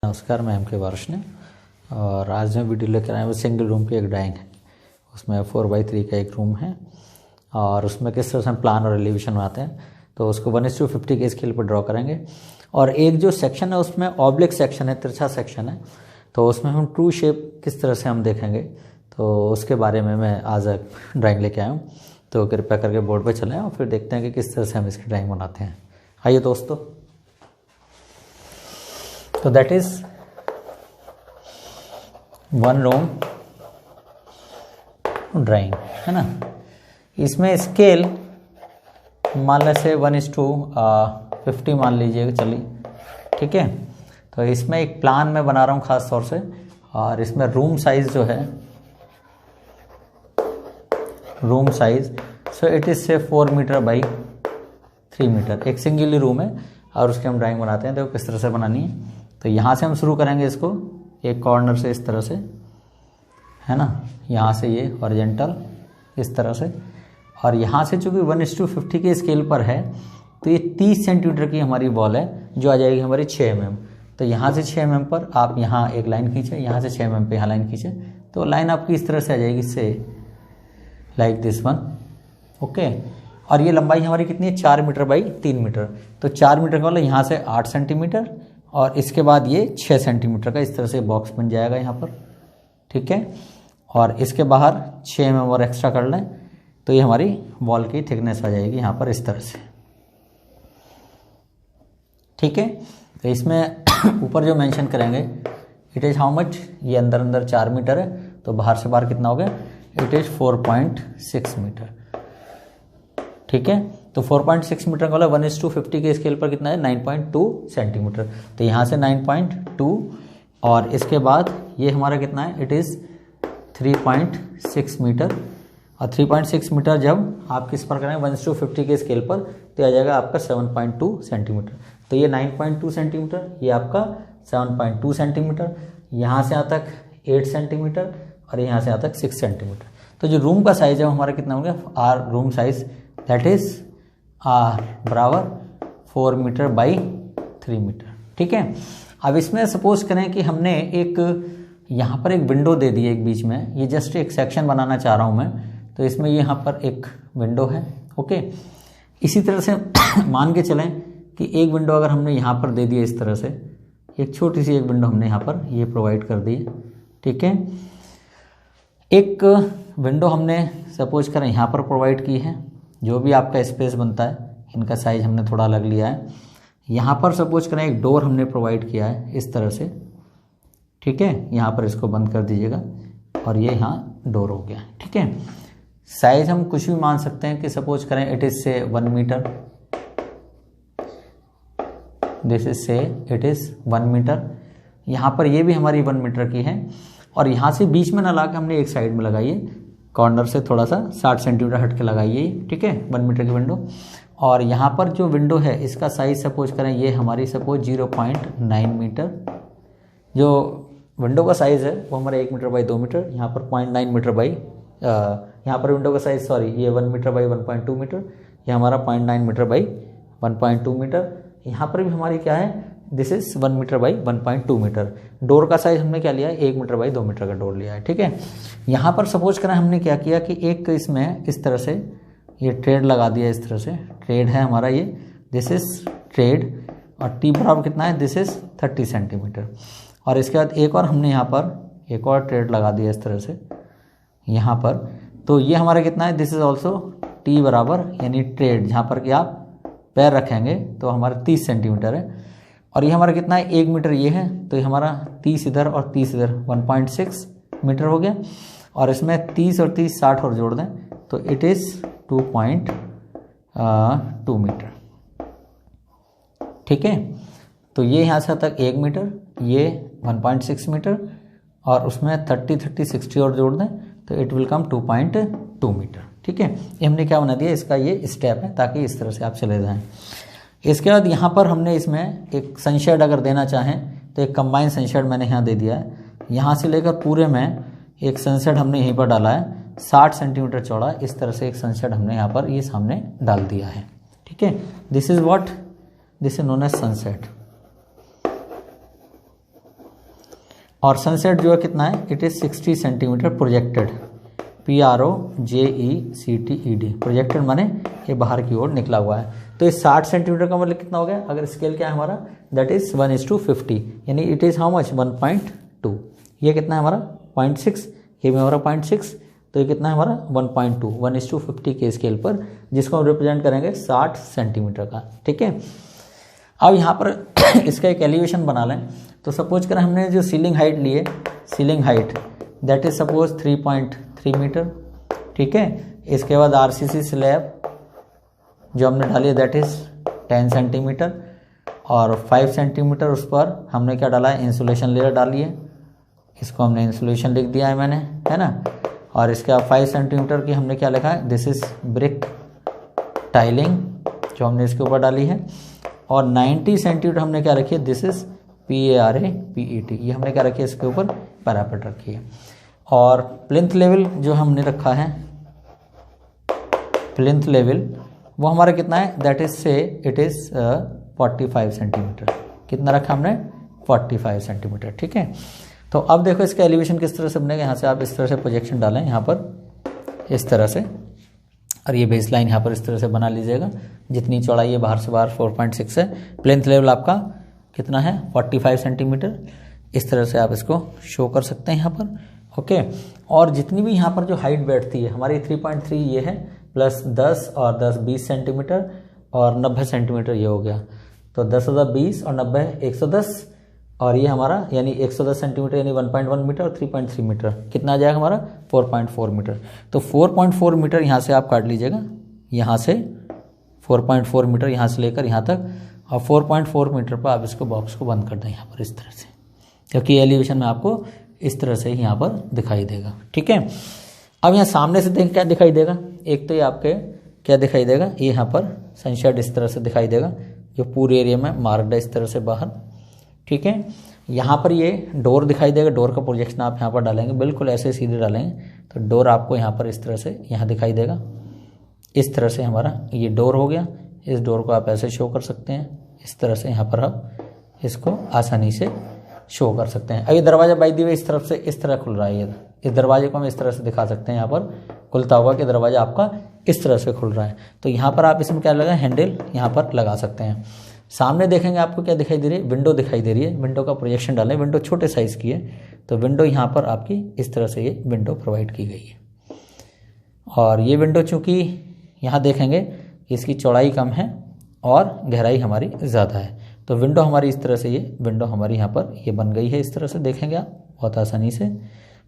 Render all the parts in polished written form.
नमस्कार, मैं MK वार्ष्णेय और आज मैं वीडियो लेकर आया हूँ सिंगल रूम की एक ड्राइंग है। उसमें 4x3 का एक रूम है और उसमें किस तरह से हम प्लान और एलिवेशन बनाते हैं तो उसको 1:50 के स्केल पर ड्रॉ करेंगे। और एक जो सेक्शन है उसमें ऑब्लिक सेक्शन है, तिरछा सेक्शन है, तो उसमें हम ट्रू शेप किस तरह से हम देखेंगे तो उसके बारे में मैं आज एक ड्राइंग लेके आया हूँ। तो कृपया करके बोर्ड पर चलें और फिर देखते हैं कि किस तरह से हम इसकी ड्राइंग बनाते हैं। आइए दोस्तों, तो that is one room drawing है ना। इसमें स्केल मान लें से 1:50 मान लीजिएगा, चलिए ठीक है। तो इसमें एक प्लान मैं बना रहा हूँ खास तौर से, और इसमें रूम साइज जो है, room size so it is से 4 मीटर बाई 3 मीटर। एक सिंगल रूम है और उसकी हम ड्राइंग बनाते हैं। देखो किस तरह से बनानी है। तो यहाँ से हम शुरू करेंगे इसको एक कॉर्नर से इस तरह से, है ना। यहाँ से ये हॉरिजॉन्टल इस तरह से, और यहाँ से चूँकि 1:50 के स्केल पर है तो ये 30 सेंटीमीटर की हमारी वॉल है जो आ जाएगी हमारी 6 mm। तो यहाँ से 6 mm पर आप यहाँ एक लाइन खींचे, यहाँ से 6 mm पे यहाँ लाइन खींचे, तो लाइन आपकी इस तरह से आ जाएगी, से लाइक दिस वन, ओके। और ये लंबाई हमारी कितनी है, 4 मीटर बाई 3 मीटर। तो 4 मीटर का मतलब यहाँ से 8 सेंटीमीटर और इसके बाद ये 6 सेंटीमीटर का इस तरह से बॉक्स बन जाएगा यहाँ पर, ठीक है। और इसके बाहर 6 mm और एक्स्ट्रा कर लें तो ये हमारी वॉल की थिकनेस आ जाएगी यहाँ पर इस तरह से, ठीक है। तो इसमें ऊपर जो मेंशन करेंगे इट इज़ हाउ मच, ये अंदर अंदर 4 मीटर है तो बाहर से बाहर कितना हो गया, इट इज़ 4.6 मीटर, ठीक है। तो 4.6 मीटर का मतलब 1:50 के स्केल पर कितना है, 9.2 सेंटीमीटर। तो यहाँ से 9.2 और इसके बाद ये हमारा कितना है, इट इज़ 3.6 मीटर। और 3.6 मीटर जब आप किस पर करेंगे 1:50 के स्केल पर तो आ जाएगा आपका 7.2 सेंटीमीटर। तो ये 9.2 सेंटीमीटर, ये आपका 7.2 सेंटीमीटर, यहाँ से यहाँ तक 8 सेंटीमीटर और यहाँ से यहाँ तक 6 सेंटीमीटर। तो जो रूम का साइज है वो हमारा कितना हो गया, R room size that is R बराबर 4 मीटर बाई 3 मीटर, ठीक है। अब इसमें सपोज करें कि हमने एक यहाँ पर एक विंडो दे दी है एक बीच में, ये जस्ट एक सेक्शन बनाना चाह रहा हूँ मैं, तो इसमें यहाँ पर एक विंडो है, ओके। इसी तरह से मान के चलें कि एक विंडो अगर हमने यहाँ पर दे दी है इस तरह से, एक छोटी सी एक विंडो हमने यहाँ पर ये प्रोवाइड कर दी है, ठीक है। एक विंडो हमने सपोज करें यहाँ पर प्रोवाइड की है, जो भी आपका स्पेस बनता है इनका साइज हमने थोड़ा अलग लिया है। यहाँ पर सपोज करें एक डोर हमने प्रोवाइड किया है इस तरह से, ठीक है। यहाँ पर इसको बंद कर दीजिएगा और ये यहाँ डोर हो गया, ठीक है। साइज हम कुछ भी मान सकते हैं कि सपोज करें इट इज से 1 मीटर, दिस इज से इट इज 1 मीटर। यहाँ पर ये भी हमारी 1 मीटर की है और यहाँ से बीच में ना ला के हमने एक साइड में लगाई है, कॉर्नर से थोड़ा सा 60 सेंटीमीटर हट के लगाइए, ठीक है, 1 मीटर की विंडो। और यहाँ पर जो विंडो है इसका साइज सपोज करें ये हमारी सपोज 0.9 मीटर। जो विंडो का साइज़ है वो हमारा 1 मीटर बाई 2 मीटर, यहाँ पर 0.9 मीटर बाई यहाँ पर विंडो का साइज सॉरी ये 1 मीटर बाई 1.2 मीटर, ये हमारा 0.9 मीटर बाई 1.2 मीटर। यहाँ पर भी हमारी क्या है, this is 1 metre by 1.2 metre. Door का साइज हमने क्या लिया है, 1 मीटर बाई 2 मीटर का डोर लिया है, ठीक है। यहाँ पर सपोज करें हमने क्या किया कि एक इसमें इस तरह से ये ट्रेड लगा दिया, इस तरह से ट्रेड है हमारा ये, दिस इज ट्रेड और टी बराबर कितना है, दिस इज 30 सेंटीमीटर। और इसके बाद एक और हमने यहाँ पर एक और ट्रेड लगा दिया इस तरह से यहाँ पर, तो ये हमारा कितना है, दिस इज ऑल्सो टी बराबर यानी ट्रेड जहाँ पर कि आप पैर रखेंगे तो हमारा 30 सेंटीमीटर है। और ये हमारा कितना है, 1 मीटर ये है, तो ये हमारा 30 इधर और 30 इधर 1.6 मीटर हो गया। और इसमें 30 और 30 60 और जोड़ दें तो इट इज़ 2.2 मीटर, ठीक है। तो ये यहाँ से तक 1 मीटर, ये 1.6 मीटर और उसमें 30 30 60 और जोड़ दें तो इट विल कम 2.2 मीटर, ठीक है। ये हमने क्या बना दिया, इसका ये स्टेप है ताकि इस तरह से आप चले जाएं। इसके बाद यहाँ पर हमने इसमें एक सनशेड अगर देना चाहें तो एक कंबाइन सनशेड मैंने यहाँ दे दिया है। यहाँ से लेकर पूरे में एक सनशेड हमने यहीं पर डाला है, 60 सेंटीमीटर चौड़ा इस तरह से एक सनशेड हमने यहाँ पर ये सामने डाल दिया है, ठीक है। This is what, this is known as sunset. और सनसेट जो है कितना है, it is 60 centimetre projected, PROJECTED, projected माने ये बाहर की ओर निकला हुआ है। तो ये 60 सेंटीमीटर का मतलब कितना हो गया, अगर स्केल क्या है हमारा, दैट इज 1:50, यानी इट इज़ हाउ मच 1.2। ये कितना है हमारा 0.6, ये भी हमारा 0.6, तो ये कितना है हमारा 1.2, 1:50 के स्केल पर, जिसको हम रिप्रेजेंट करेंगे 60 सेंटीमीटर का। ठीक है, अब यहाँ पर इसका एक एलिवेशन बना लें। तो सपोज करें हमने जो सीलिंग हाइट ली है, ceiling height that is suppose 3.3 metre. ठीक है, इसके बाद RCC स्लैब जो हमने डाली है दैट इज 10 सेंटीमीटर, और 5 सेंटीमीटर उस पर हमने क्या डाला है, इंसुलेशन लेयर डाली है, इसको हमने इंसुलेशन लिख दिया है मैंने, है ना। और इसके बाद 5 सेंटीमीटर की हमने क्या लिखा है, दिस इज ब्रिक टाइलिंग जो हमने इसके ऊपर डाली है। और 90 सेंटीमीटर हमने क्या रखी है, दिस इज PARAPET, ये हमने क्या रखी है, इसके ऊपर पैरापेट रखी है। और प्लिंथ लेवल जो हमने रखा है, प्लिंथ लेवल वो हमारा कितना है, दैट इज से इट इज 45 सेंटीमीटर। कितना रखा हमने, 45 सेंटीमीटर। ठीक है, तो अब देखो इसका एलिवेशन किस तरह से बनेगा। यहाँ से आप इस तरह से प्रोजेक्शन डालें यहाँ पर इस तरह से, और ये बेस लाइन यहाँ पर इस तरह से बना लीजिएगा। जितनी चौड़ाई है बाहर से बाहर 4.6 है, प्लेंथ लेवल आपका कितना है 45 सेंटीमीटर। इस तरह से आप इसको शो कर सकते हैं यहाँ पर। ओके, और जितनी भी यहाँ पर जो हाइट बैठती है हमारी 3.3 ये है, प्लस 10 और 10 20 सेंटीमीटर और 90 सेंटीमीटर ये हो गया। तो 10 + 20 और 90 110, और ये हमारा यानी 110 सेंटीमीटर यानी 1.1 मीटर और 3.3 मीटर कितना आ जाएगा हमारा 4.4 मीटर। तो 4.4 मीटर यहाँ से आप काट लीजिएगा, यहाँ से 4.4 मीटर यहाँ से लेकर यहाँ तक, और 4.4 मीटर पर आप इसको बॉक्स को बंद कर दें यहाँ पर इस तरह से, क्योंकि एलिवेशन में आपको इस तरह से यहाँ पर दिखाई देगा। ठीक है, अब यहाँ सामने से देख क्या दिखाई देगा, एक तो ये आपके क्या दिखाई देगा, ये यहाँ पर सनशेड इस तरह से दिखाई देगा जो पूरे एरिया में मार्क्ड है इस तरह से बाहर। ठीक है, यहाँ पर ये डोर दिखाई देगा, डोर का प्रोजेक्शन आप यहाँ पर डालेंगे, बिल्कुल ऐसे सीधे डालेंगे तो डोर आपको यहाँ पर इस तरह से यहाँ दिखाई देगा। इस तरह से हमारा ये डोर हो गया, इस डोर को आप ऐसे शो कर सकते हैं इस तरह से, यहाँ पर आप इसको आसानी से शो कर सकते हैं। अब ये दरवाजा बाई दी हुई इस तरफ से इस तरह खुल रहा है, ये इस दरवाजे को हम इस तरह से दिखा सकते हैं, यहाँ पर खुलता हुआ कि दरवाजा आपका इस तरह से खुल रहा है। तो यहाँ पर आप इसमें क्या लगा, हैंडल यहाँ पर लगा सकते हैं। सामने देखेंगे आपको क्या दिखाई दे रही है, विंडो दिखाई दे रही है। विंडो का प्रोजेक्शन डालें, विंडो छोटे साइज़ की है तो विंडो यहाँ पर आपकी इस तरह से ये विंडो प्रोवाइड की गई है। और ये विंडो चूँकि यहाँ देखेंगे इसकी चौड़ाई कम है और गहराई हमारी ज़्यादा है, तो विंडो हमारी इस तरह से ये विंडो हमारी यहाँ पर ये बन गई है इस तरह से, देखेंगे आप बहुत आसानी से।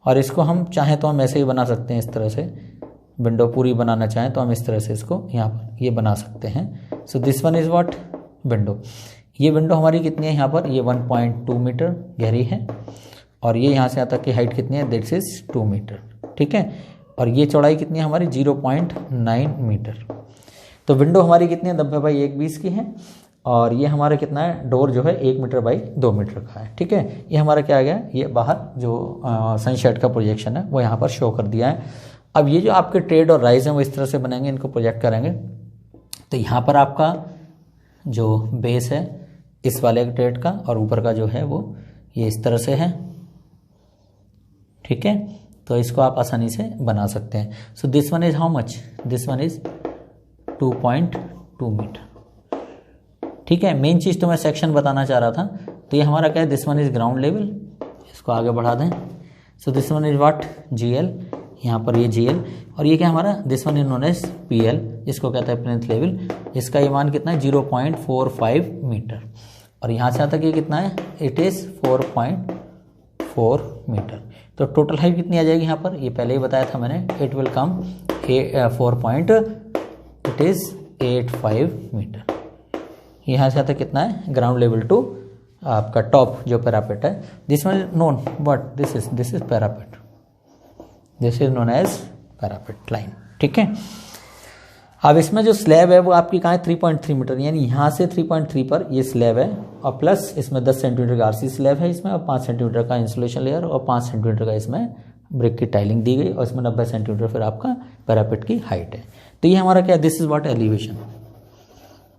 और इसको हम चाहें तो हम ऐसे ही बना सकते हैं इस तरह से, विंडो पूरी बनाना चाहें तो हम इस तरह से इसको यहाँ पर ये बना सकते हैं। So this one is what window. ये विंडो हमारी कितनी है यहाँ पर, ये 1.2 मीटर गहरी है, और ये यहाँ से यहाँ तक की हाइट कितनी है, दिस इज 2 मीटर। ठीक है, और ये चौड़ाई कितनी है हमारी 0.9 मीटर। तो विंडो हमारी कितनी है 90/120 की है, और ये हमारा कितना है, डोर जो है 1 मीटर/2 मीटर का है। ठीक है, ये हमारा क्या आ गया, ये बाहर जो सनशेड का प्रोजेक्शन है वो यहाँ पर शो कर दिया है। अब ये जो आपके ट्रेड और राइज हैं वो इस तरह से बनेंगे, इनको प्रोजेक्ट करेंगे तो यहाँ पर आपका जो बेस है इस वाले ट्रेड का और ऊपर का जो है वो ये इस तरह से है। ठीक है, तो इसको आप आसानी से बना सकते हैं। So this one is how much, this one is 2.2 metre. ठीक है, मेन चीज़ तो मैं सेक्शन बताना चाह रहा था। तो ये हमारा क्या है, this one is ground level, इसको आगे बढ़ा दें। So this one is what GL, यहाँ पर ये GL, और ये क्या हमारा this one is known as PL, जिसको कहते हैं प्लिंथ लेवल। इसका ये मान कितना है 0.45 मीटर, और यहाँ से तक ये कितना है, इट इज़ 4.4 मीटर। तो टोटल हाइट कितनी आ जाएगी यहाँ पर, ये पहले ही बताया था मैंने, इट विल कम 4.85 मीटर। यहाँ से तक कितना है, ग्राउंड लेवल टू आपका टॉप जो पैरापेट है, this one known but this is parapet, this is known as parapet line. ठीक है, अब इसमें जो स्लैब है वो आपकी कहाँ है 3.3 मीटर, यानी यहाँ से 3.3 पर ये स्लैब है, और प्लस इसमें 10 सेंटीमीटर का RC स्लैब है इसमें, और 5 सेंटीमीटर का इंसुलेशन लेयर, और 5 सेंटीमीटर का इसमें ब्रिक की टाइलिंग दी गई, और इसमें 90 सेंटीमीटर फिर आपका पैरापेट की हाइट है। तो ये हमारा क्या है, this is what elevation,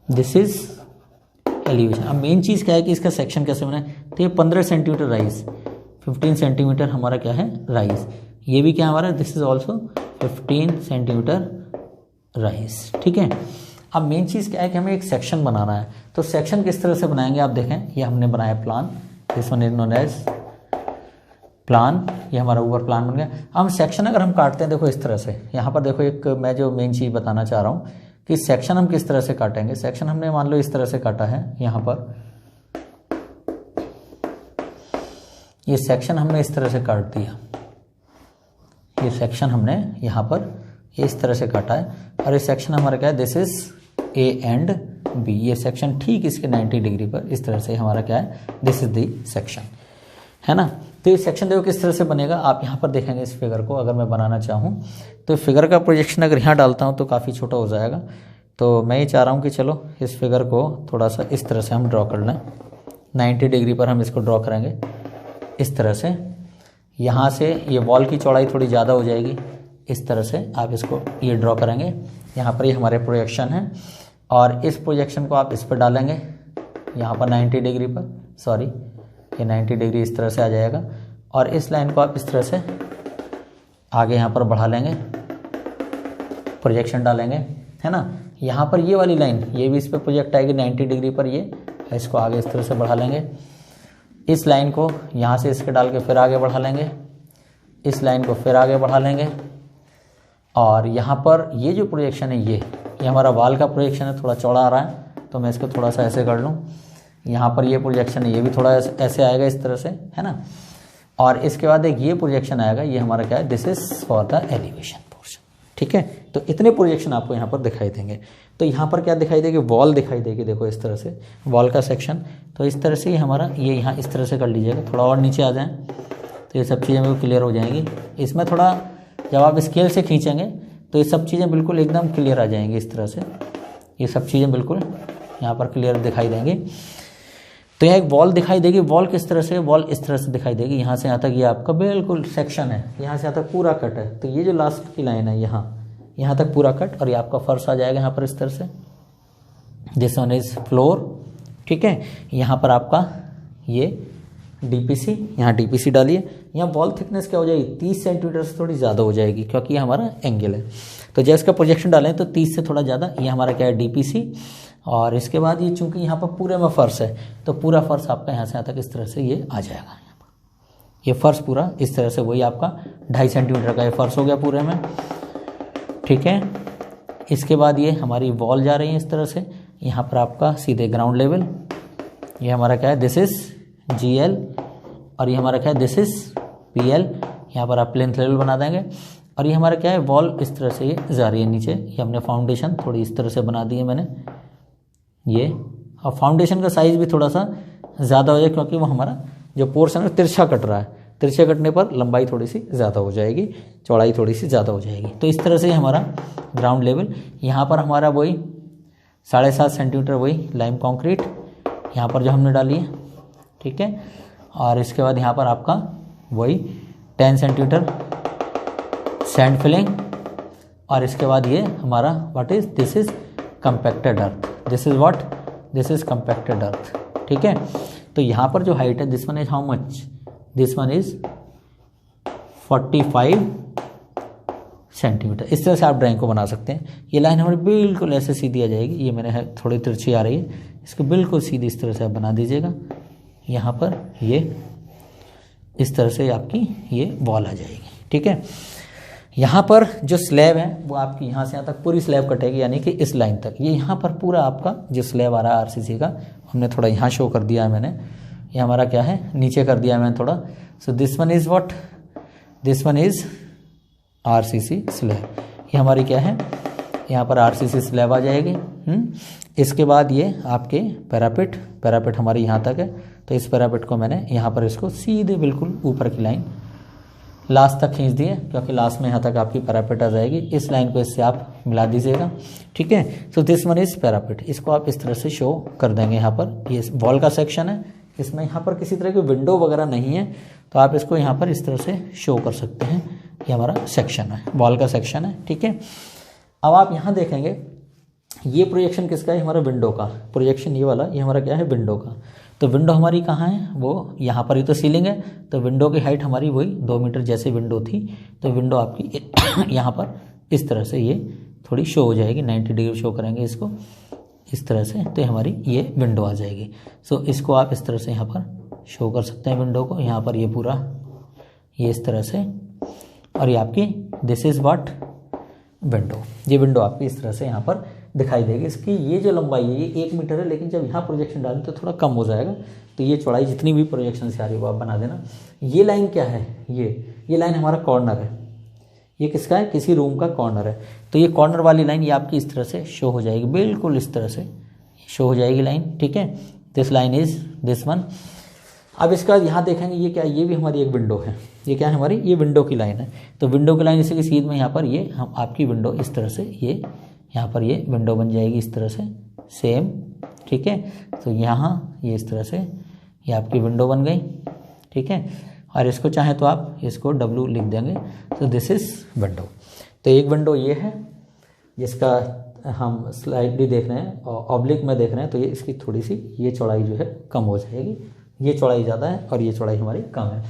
this is elevation. अब मेन चीज़ क्या है कि इसका सेक्शन कैसे बना है, तो ये 15 सेंटीमीटर राइज, 15 सेंटीमीटर हमारा क्या है राइज, ये भी क्या हमारा this is also 15 centimetre rise. ठीक है, अब मेन चीज़ क्या है कि हमें एक सेक्शन बनाना है। तो सेक्शन किस तरह से बनाएंगे आप देखें, ये हमने बनाया plan, this one is known as plan, ये हमारा ऊपर प्लान बन गया। हम सेक्शन अगर हम काटते हैं देखो इस तरह से, यहाँ पर देखो एक मैं जो मेन चीज़ बताना चाह रहा हूँ कि सेक्शन हम किस तरह से काटेंगे। सेक्शन हमने मान लो इस तरह से काटा है, यहाँ पर ये सेक्शन हमने इस तरह से काट दिया, ये सेक्शन हमने यहाँ पर इस तरह से काटा है, और ये सेक्शन हमारा क्या है this is A and B, ये सेक्शन ठीक इसके 90 डिग्री पर इस तरह से हमारा क्या है दिस इज दी सेक्शन, है ना। तो ये सेक्शन देखो किस तरह से बनेगा, आप यहाँ पर देखेंगे इस फिगर को अगर मैं बनाना चाहूँ तो फिगर का प्रोजेक्शन अगर यहाँ डालता हूँ तो काफ़ी छोटा हो जाएगा। तो मैं ये चाह रहा हूँ कि चलो इस फिगर को थोड़ा सा इस तरह से हम ड्रॉ कर लें, 90 डिग्री पर हम इसको ड्रॉ करेंगे इस तरह से। यहाँ से ये वॉल की चौड़ाई थोड़ी ज़्यादा हो जाएगी, इस तरह से आप इसको ये ड्रॉ करेंगे। यहाँ पर ये हमारे प्रोजेक्शन है, और इस प्रोजेक्शन को आप इस पर डालेंगे यहाँ पर 90 डिग्री पर, सॉरी ये 90 डिग्री इस तरह से आ जाएगा, और इस लाइन को आप इस तरह से आगे यहाँ पर बढ़ा लेंगे, प्रोजेक्शन डालेंगे, है ना। यहाँ पर ये वाली लाइन ये भी इस पर प्रोजेक्ट आएगी 90 डिग्री पर, ये इसको आगे इस तरह से बढ़ा लेंगे, इस लाइन को यहाँ से इसके डाल के फिर आगे बढ़ा लेंगे, इस लाइन को फिर आगे बढ़ा लेंगे, और यहाँ पर ये जो प्रोजेक्शन है ये हमारा वॉल का प्रोजेक्शन है, थोड़ा चौड़ा आ रहा है तो मैं इसको थोड़ा सा ऐसे कर लूँ। यहाँ पर ये प्रोजेक्शन है ये भी थोड़ा ऐसे आएगा इस तरह से, है ना। और इसके बाद एक ये प्रोजेक्शन आएगा, ये हमारा क्या है this is for the elevation portion. ठीक है, तो इतने प्रोजेक्शन आपको यहाँ पर दिखाई देंगे। तो यहाँ पर क्या दिखाई देगी, वॉल दिखाई देगी, देखो इस तरह से वॉल का सेक्शन। तो इस तरह से ही हमारा ये यहाँ इस तरह से कर लीजिएगा, थोड़ा और नीचे आ जाएँ तो ये सब चीज़ें बिल्कुल क्लियर हो जाएंगी। इसमें थोड़ा जब आप स्केल से खींचेंगे तो ये सब चीज़ें बिल्कुल एकदम क्लियर आ जाएंगी इस तरह से, ये सब चीज़ें बिल्कुल यहाँ पर क्लियर दिखाई देंगी। तो यहाँ एक वॉल दिखाई देगी, वॉल किस तरह से, वॉल इस तरह से दिखाई देगी, यहाँ से यहाँ तक ये आपका बिल्कुल सेक्शन है, यहाँ से यहाँ तक पूरा कट है। तो ये जो लास्ट की लाइन है यहाँ तक पूरा कट, और ये आपका फर्श आ जाएगा यहाँ पर इस तरह से, दिस वन इज फ्लोर। ठीक है, यहाँ पर आपका ये डीपीसी, यहाँ डीपीसी डालिए। यहाँ वॉल थिकनेस क्या हो जाएगी 30 सेंटीमीटर से थोड़ी ज़्यादा हो जाएगी, क्योंकि ये हमारा एंगल है। तो जब इसका प्रोजेक्शन डालें तो 30 से थोड़ा ज़्यादा, ये हमारा क्या है डीपीसी। और इसके बाद ये चूंकि यहाँ पर पूरे में फर्श है तो पूरा फर्श आपका यहाँ से यहाँ तक इस तरह से ये आ जाएगा। यहाँ पर ये फर्श पूरा इस तरह से, वही आपका 2.5 सेंटीमीटर का ये फर्श हो गया पूरे में। ठीक है, इसके बाद ये हमारी वॉल जा रही है इस तरह से, यहाँ पर आपका सीधे ग्राउंड लेवल, ये हमारा क्या है दिस इज GL, और ये हमारा क्या है दिस इज PL। यहाँ पर आप प्लेन लेवल बना देंगे, और ये हमारा क्या है वॉल इस तरह से ये जा रही है नीचे। ये हमने फाउंडेशन थोड़ी इस तरह से बना दी है मैंने ये, और फाउंडेशन का साइज़ भी थोड़ा सा ज़्यादा हो जाए, क्योंकि वो हमारा जो पोर्शन है तिरछा कट रहा है, तिरछे कटने पर लंबाई थोड़ी सी ज़्यादा हो जाएगी, चौड़ाई थोड़ी सी ज़्यादा हो जाएगी। तो इस तरह से हमारा ग्राउंड लेवल, यहाँ पर हमारा वही 7.5 सेंटीमीटर वही लाइम कॉन्क्रीट यहाँ पर जो हमने डाली है। ठीक है, और इसके बाद यहाँ पर आपका वही 10 सेंटीमीटर सैंड फिलिंग, और इसके बाद ये हमारा what is this is compacted earth, this is what this is compacted earth. ठीक है, तो यहाँ पर जो हाइट है this one is how much, this one is 45 centimetre. इस तरह से आप ड्राइंग को बना सकते हैं। ये लाइन हमारी बिल्कुल ऐसे सीधी आ जाएगी, ये मैंने है थोड़ी तिरछी आ रही है, इसको बिल्कुल सीधी इस तरह से आप बना दीजिएगा। यहाँ पर ये इस तरह से आपकी ये वॉल आ जाएगी। ठीक है, यहाँ पर जो स्लैब है वो आपकी यहाँ से यहाँ तक पूरी स्लैब कटेगी, यानी कि इस लाइन तक। ये यहाँ पर पूरा आपका जो स्लैब आ रहा है RCC का, हमने थोड़ा यहाँ शो कर दिया है मैंने, ये हमारा क्या है नीचे कर दिया है मैंने थोड़ा। सो this one is what, this one is RCC slab. ये हमारी क्या है, यहाँ पर RCC स्लैब आ जाएगी। इसके बाद ये आपके पैरापेट हमारी यहाँ तक है, तो इस पैरापेट को मैंने यहाँ पर इसको सीधे बिल्कुल ऊपर की लाइन लास्ट तक खींच दिए, क्योंकि लास्ट में यहाँ तक आपकी पैरापेट आ जाएगी। इस लाइन को इससे आप मिला दीजिएगा। ठीक है, सो दिस वन इज पैरापेट। इसको आप इस तरह से शो कर देंगे। यहाँ पर ये वॉल का सेक्शन है, इसमें यहाँ पर किसी तरह की विंडो वगैरह नहीं है, तो आप इसको यहाँ पर इस तरह से शो कर सकते हैं। ये हमारा सेक्शन है, वॉल का सेक्शन है। ठीक है, अब आप यहाँ देखेंगे ये प्रोजेक्शन किसका है, हमारा विंडो का प्रोजेक्शन। ये वाला ये हमारा क्या है विंडो का। तो विंडो हमारी कहाँ है, वो यहाँ पर ही तो सीलिंग है, तो विंडो की हाइट हमारी वही 2 मीटर जैसे विंडो थी, तो विंडो आपकी यहाँ पर इस तरह से ये थोड़ी शो हो जाएगी, 90 डिग्री शो करेंगे इसको इस तरह से, तो हमारी ये विंडो आ जाएगी। सो इसको आप इस तरह से यहाँ पर शो कर सकते हैं विंडो को, यहाँ पर ये पूरा ये इस तरह से, और ये आपकी दिस इज़ व्हाट विंडो, ये विंडो आपकी इस तरह से यहाँ पर दिखाई देगी। इसकी ये जो लंबाई है ये 1 मीटर है, लेकिन जब यहाँ प्रोजेक्शन डालें तो थोड़ा कम हो जाएगा, तो ये चौड़ाई जितनी भी प्रोजेक्शन से आ रही है वो आप बना देना। ये लाइन क्या है, ये लाइन हमारा कॉर्नर है, ये किसका है, किसी रूम का कॉर्नर है, तो ये कॉर्नर वाली लाइन ये आपकी इस तरह से शो हो जाएगी, बिल्कुल इस तरह से शो हो जाएगी लाइन, ठीक है। This line is this one. अब इसका यहाँ देखेंगे ये क्या, ये भी हमारी एक विंडो है, ये क्या है हमारी, ये विंडो की लाइन है, तो विंडो की लाइन इसी की सीध में यहाँ पर ये हम आपकी विंडो इस तरह से ये यहाँ पर ये विंडो बन जाएगी इस तरह से सेम, ठीक है। तो यहाँ ये इस तरह से ये आपकी विंडो बन गई, ठीक है। और इसको चाहे तो आप इसको W लिख देंगे, तो दिस इज़ विंडो। तो एक विंडो ये है जिसका हम स्लाइडली देख रहे हैं और ऑब्लिक में देख रहे हैं, तो ये इसकी थोड़ी सी ये चौड़ाई जो है कम हो जाएगी, ये चौड़ाई ज़्यादा है और ये चौड़ाई हमारी कम है।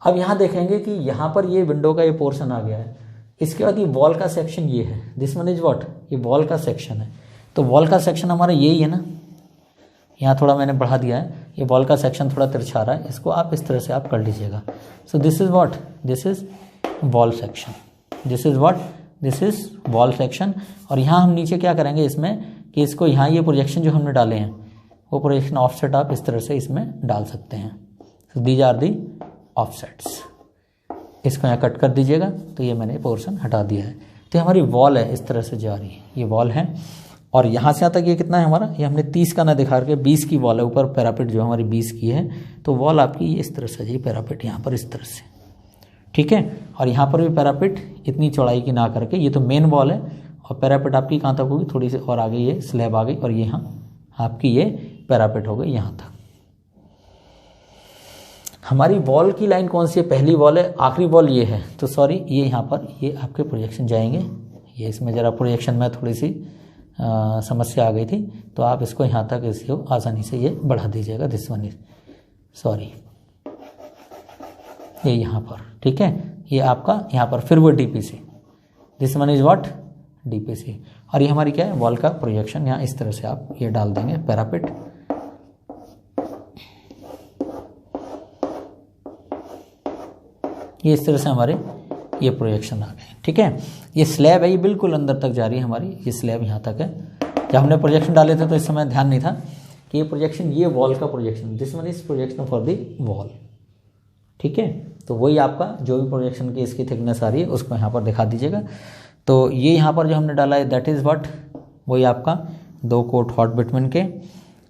अब यहाँ देखेंगे कि यहाँ पर ये विंडो का ये पोर्शन आ गया है, इसके बाद ये वॉल का सेक्शन ये है, दिस वन इज व्हाट, ये वॉल का सेक्शन है, तो वॉल का सेक्शन हमारा यही है ना, यहाँ थोड़ा मैंने बढ़ा दिया है, ये वॉल का सेक्शन थोड़ा तिरछा रहा है, इसको आप इस तरह से आप कर लीजिएगा। So this is what, this is wall section, this is what, this is wall section. और यहाँ हम नीचे क्या करेंगे इसमें कि इसको यहाँ ये प्रोजेक्शन जो हमने डाले हैं वो प्रोजेक्शन ऑफसेट आप इस तरह से इसमें डाल सकते हैं। So these are the offsets, इसको यहाँ कट कर दीजिएगा, तो ये मैंने पोर्शन हटा दिया है। तो हमारी वॉल है इस तरह से जा रही है, ये वॉल है, और यहाँ से यहाँ तक ये कितना है हमारा, ये हमने 30 का ना दिखा के 20 की वॉल है, ऊपर पैरापेट जो हमारी 20 की है, तो वॉल आपकी ये इस तरह से जी पैरापेट यहाँ पर इस तरह से, ठीक है। और यहाँ पर भी पैरापेट इतनी चौड़ाई की ना करके, ये तो मेन वॉल है और पैरापेट आपकी कहाँ तक होगी, थोड़ी सी और आगे ये स्लैब आ गई और यहाँ आपकी ये पैरापेट हो गई यहाँ तक। हमारी वॉल की लाइन कौन सी है, पहली वॉल है, आखिरी वॉल ये है, तो सॉरी ये यहाँ पर ये आपके प्रोजेक्शन जाएंगे, ये इसमें ज़रा प्रोजेक्शन में थोड़ी सी समस्या आ गई थी, तो आप इसको यहाँ तक इसको आसानी से ये बढ़ा दीजिएगा, दिस वन इज सॉरी ये यहाँ पर, ठीक है, ये आपका यहाँ पर फिर वो DPC, this one is what DPC। और ये हमारी क्या है, वॉल का प्रोजेक्शन, यहाँ इस तरह से आप ये डाल देंगे पैरापेट, ये इस तरह से हमारे ये प्रोजेक्शन आ गए, ठीक है। ये स्लैब है, ये बिल्कुल अंदर तक जा रही है हमारी, ये स्लैब यहाँ तक है। जब हमने प्रोजेक्शन डाले थे तो इस समय ध्यान नहीं था कि ये प्रोजेक्शन, ये वॉल का projection, this one is projection for the wall, ठीक है। तो वही आपका जो भी प्रोजेक्शन की इसकी थिकनेस आ रही है उसको यहाँ पर दिखा दीजिएगा। तो ये यहाँ पर जो हमने डाला है दैट इज़ व्हाट, वही आपका 2 कोट हॉट बिटमन के,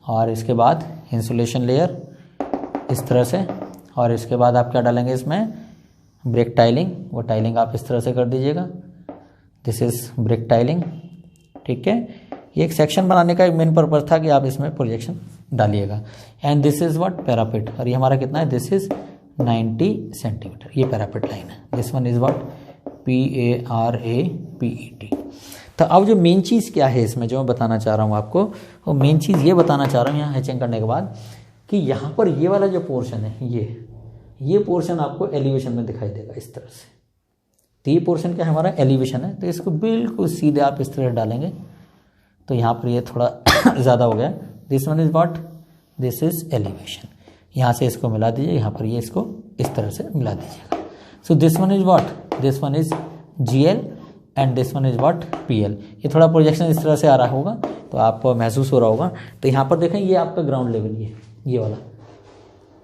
और इसके बाद इंसुलेशन लेयर इस तरह से, और इसके बाद आप क्या डालेंगे इसमें, ब्रेक टाइलिंग, वो टाइलिंग आप इस तरह से कर दीजिएगा, दिस इज़ ब्रेक टाइलिंग, ठीक है। ये एक सेक्शन बनाने का एक मेन पर्पज़ था कि आप इसमें प्रोजेक्शन डालिएगा। And this is what parapet, और ये हमारा कितना है, दिस इज़ 90 सेंटीमीटर, ये पैरापेट लाइन है, this one is what PARAPET। तो अब जो मेन चीज़ क्या है इसमें जो मैं बताना चाह रहा हूँ आपको, वो मेन चीज़ ये बताना चाह रहा हूँ यहाँ हैचिंग करने के बाद कि यहाँ पर ये वाला जो पोर्शन है ये पोर्शन आपको एलिवेशन में दिखाई देगा इस तरह से। तो ये पोर्शन क्या है हमारा, एलिवेशन है, तो इसको बिल्कुल सीधे आप इस तरह डालेंगे, तो यहाँ पर ये थोड़ा ज़्यादा हो गया, this one is what, this is elevation. यहाँ से इसको मिला दीजिए, यहाँ पर ये इसको इस तरह से मिला दीजिएगा। सो this one is what, this one is GL and this one is what PL। ये थोड़ा प्रोजेक्शन इस तरह से आ रहा होगा तो आपको महसूस हो रहा होगा। तो यहाँ पर देखें ये आपका ग्राउंड लेवल, ये वाला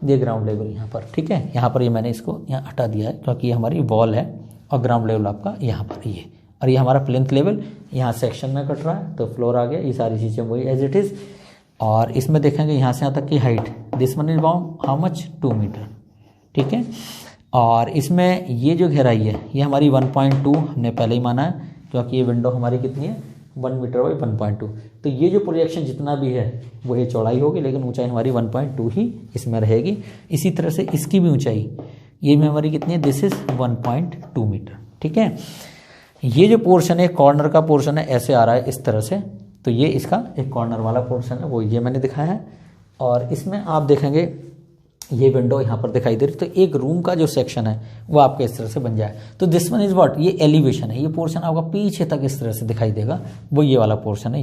ये ग्राउंड लेवल यहाँ पर, ठीक है। यहाँ पर ये मैंने इसको यहाँ हटा दिया है क्योंकि ये हमारी वॉल है, और ग्राउंड लेवल आपका यहाँ पर ये, और ये हमारा प्लिंथ लेवल यहाँ सेक्शन में कट रहा है, तो फ्लोर आ गया, ये सारी चीज़ें वही एज इट इज़। और इसमें देखेंगे यहाँ से यहाँ तक की height, this one is how much 2 metre, ठीक है। और इसमें ये जो गहराई है ये हमारी 1.2 हमने पहले ही माना है, क्योंकि ये विंडो हमारी कितनी है 1 मीटर बाई 1.2। तो ये जो प्रोजेक्शन जितना भी है वो ये चौड़ाई होगी, लेकिन ऊंचाई हमारी 1.2 ही इसमें रहेगी। इसी तरह से इसकी भी ऊंचाई ये भी हमारी कितनी है, दिस इज़ 1.2 मीटर, ठीक है। ये जो पोर्शन है कॉर्नर का पोर्शन है, ऐसे आ रहा है इस तरह से, तो ये इसका एक कॉर्नर वाला पोर्शन है, वो ये मैंने दिखाया है। और इसमें आप देखेंगे ये विंडो यहाँ पर दिखाई दे रही, तो एक रूम का जो सेक्शन है वो आपके इस तरह से बन जाए। तो दिस वन इज व्हाट, ये एलिवेशन है, ये पोर्शन आपका पीछे तक इस तरह से दिखाई देगा, वो ये वाला पोर्शन है,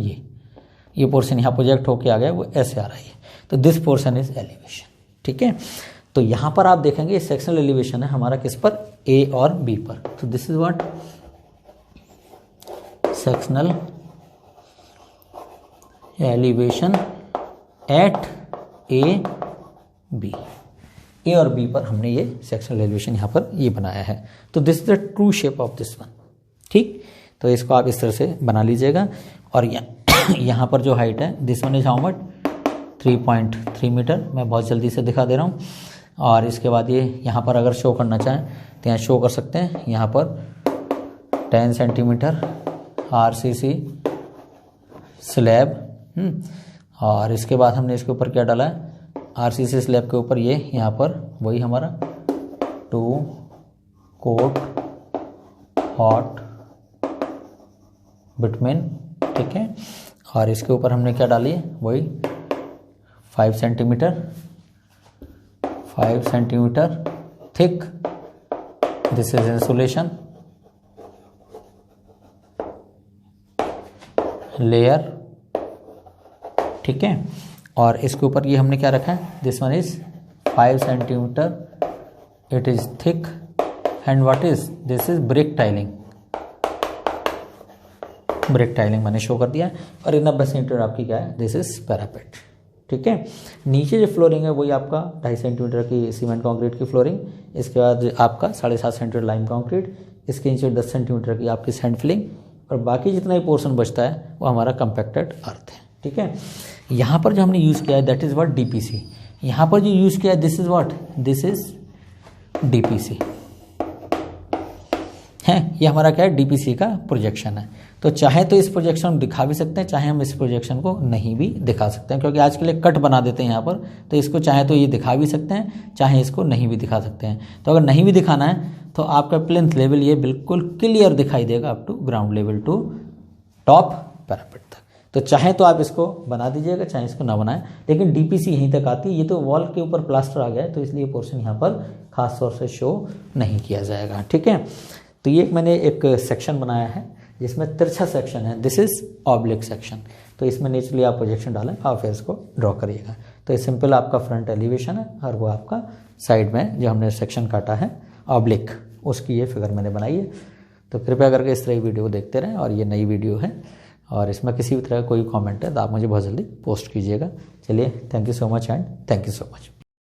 ये पोर्शन यहाँ प्रोजेक्ट होके आ गया, वो ऐसे आ रहा है। तो दिस पोर्शन इज एलिवेशन, ठीक है। तो यहाँ पर आप देखेंगे सेक्शनल एलिवेशन है हमारा किस पर, ए और बी पर। तो this is what sectional elevation at A B, A और बी पर हमने ये सेक्शनल एलिवेशन यहाँ पर ये बनाया है। तो this is the true shape of this one, ठीक। तो इसको आप इस तरह से बना लीजिएगा। और यहाँ पर जो हाइट है, this one is how much, 3.3 metre. मैं बहुत जल्दी से दिखा दे रहा हूँ। और इसके बाद ये यहाँ पर अगर शो करना चाहें तो यहाँ शो कर सकते हैं, यहाँ पर 10 सेंटीमीटर RCC स्लैब। और इसके बाद हमने इसके ऊपर क्या डाला है, RCC स्लैब के ऊपर ये यहाँ पर वही हमारा 2 कोट हॉट बिटमेन, ठीक है। और इसके ऊपर हमने क्या डाली है, वही 5 centimetre thick, this is insulation layer, ठीक है। और इसके ऊपर ये हमने क्या रखा है, this one is 5 centimetre, it is thick and what is this is brick tiling, मैंने शो कर दिया। और 90 सेंटीमीटर आपकी क्या है, दिस इज पैरापेट, ठीक है। नीचे जो फ्लोरिंग है वही आपका 2.5 सेंटीमीटर की सीमेंट कंक्रीट की फ्लोरिंग, इसके बाद आपका 7.5 सेंटीमीटर लाइम कंक्रीट, इसके नीचे 10 सेंटीमीटर की आपकी सैंड फिलिंग, और बाकी जितना ही पोर्शन बचता है वो हमारा कंपैक्टेड अर्थ है, ठीक है। यहाँ पर जो हमने यूज़ किया है दैट इज़ व्हाट DPC, यहाँ पर जो यूज़ किया है this is what, this is DPC है। ये हमारा क्या है, DPC का प्रोजेक्शन है। तो चाहे तो इस प्रोजेक्शन हम दिखा भी सकते हैं, चाहे हम इस प्रोजेक्शन को नहीं भी दिखा सकते हैं, क्योंकि आजकल एक कट बना देते हैं यहाँ पर। तो इसको चाहे तो ये दिखा भी सकते हैं, चाहे इसको नहीं भी दिखा सकते हैं। तो अगर नहीं भी दिखाना है तो आपका प्लिंथ लेवल ये बिल्कुल क्लियर दिखाई देगा up to ground level to top parapet तक। तो चाहे तो आप इसको बना दीजिएगा, चाहे इसको ना बनाएं, लेकिन DPC यहीं तक आती है। ये तो वॉल के ऊपर प्लास्टर आ गया है, तो इसलिए पोर्शन यहाँ पर खास तौर से शो नहीं किया जाएगा, ठीक है। तो ये मैंने एक सेक्शन बनाया है जिसमें तिरछा सेक्शन है, दिस इज ऑब्लिक सेक्शन। तो इसमें नेचुरली आप प्रोजेक्शन डालें और फिर इसको ड्रॉ करिएगा। तो ये सिंपल आपका फ्रंट एलिवेशन है, और वो आपका साइड में जो हमने सेक्शन काटा है ऑब्लिक, उसकी ये फिगर मैंने बनाई है। तो कृपया करके इस तरह की वीडियो देखते रहें। और ये नई वीडियो है, और इसमें किसी भी तरह का कोई कमेंट है तो आप मुझे बहुत जल्दी पोस्ट कीजिएगा। चलिए, thank you so much and thank you so much.